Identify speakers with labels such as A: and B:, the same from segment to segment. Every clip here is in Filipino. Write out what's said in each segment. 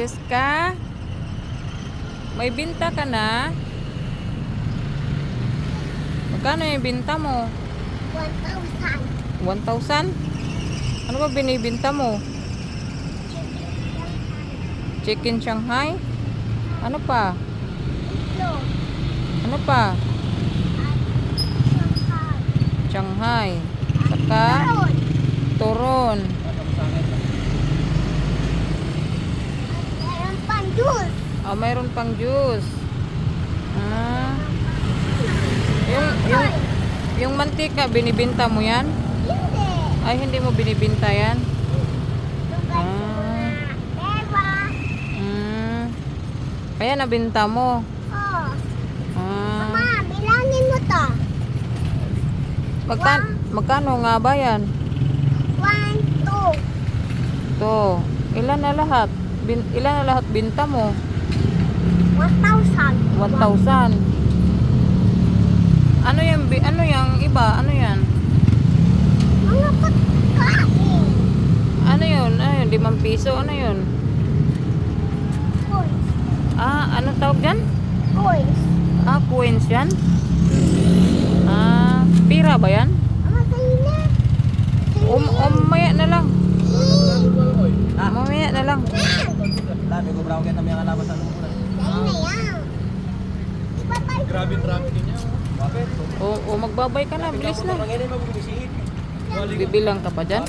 A: Francesca, may binta ka na? Magkano yung binta mo?
B: 1,000.
A: 1,000? Ano ba binibinta mo? Chicken Shanghai? Ano pa?
B: Ito.
A: Ano pa?
B: Shanghai.
A: Shanghai. Saka
B: Meron.
A: turon.
B: Meron pang juice.
A: Ah, mayroon pang juice. Ah, yung mantika, binibinta mo yan?
B: Hindi.
A: Ay, hindi mo binibinta yan?
B: Tugas ko na. Diba?
A: Hmm. Kaya nabinta mo.
B: Oh.
A: Ah,
B: Mama, bilangin mo to.
A: magkano nga ba yan?
B: 1, 2.
A: To, ilan na lahat? Ilan na lahat binta mo?
B: 1,000.
A: 1,000. Ano yung iba? Ano yan?
B: Mga pagkain.
A: Ano yun? 5 piso? Ano yun?
B: Coins.
A: Ah, ano tawag dyan?
B: Coins.
A: Ah, coins yan? Ah, pira ba yan?
B: Ama, sa'yo na.
A: Mamaya na lang.
B: Sa'yo
A: Mamaya na lang.
C: Dami ko brown kita may kalaban sa lumo na.
B: na yan. Iba tayo.
C: Grabe traffic niya. Bakit?
A: O magbabay ka na. Bilis na.
C: Panginin mo bibisihin.
A: Bibilang ka pa dyan?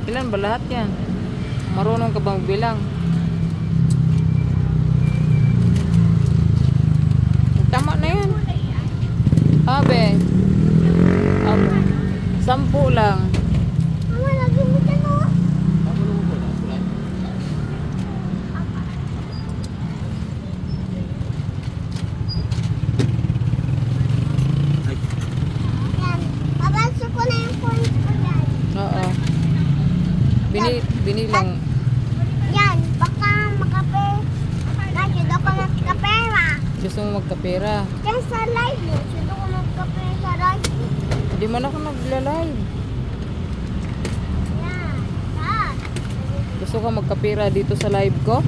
A: Ilan ba lahat yan? Marunong ka bang bilang? Tama na yan. Abe. 10 lang.
B: Mama, lagi mo dyan o.
C: Ako lumo ko lang. Kulay.
B: Yan. Pabanso ko na yung coins ko dyan.
A: Oo. Binilang.
B: Yan. Baka makape. Nandiyo ako magkapera.
A: Gusto mo magkapera.
B: Yan sa live mo. Sino ko magkape sa live mo.
A: Hindi man ako nagla-live.
B: Yan. Yan.
A: Gusto ka magkapera dito sa live ko?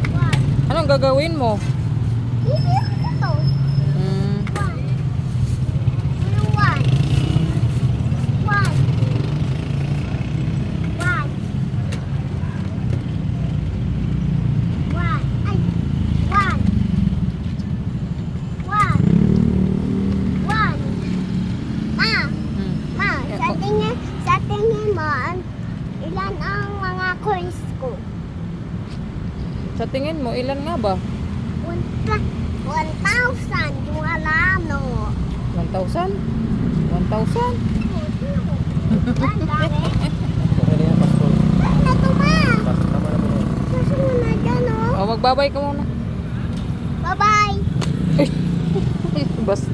B: One.
A: Anong gagawin mo?
B: Bibili ko to.
A: Hmm.
B: One. Ano one? One. One. One. Ay. One. One. One.
A: Hmm.
B: Ma, sa tingin mo, ilan ang mga coins ko?
A: Sa tingin mo, ilan nga ba?
B: 1,000. Yung alam, no?
A: 1,000? 1,000?
B: Ang dami.
C: Okay na yan, Pastor.
B: Saan na to, ma?
C: Tama na mo.
B: Susunod na dyan, oh.
A: O, magbabay ka muna.
B: Bye-bye.
A: Bastos.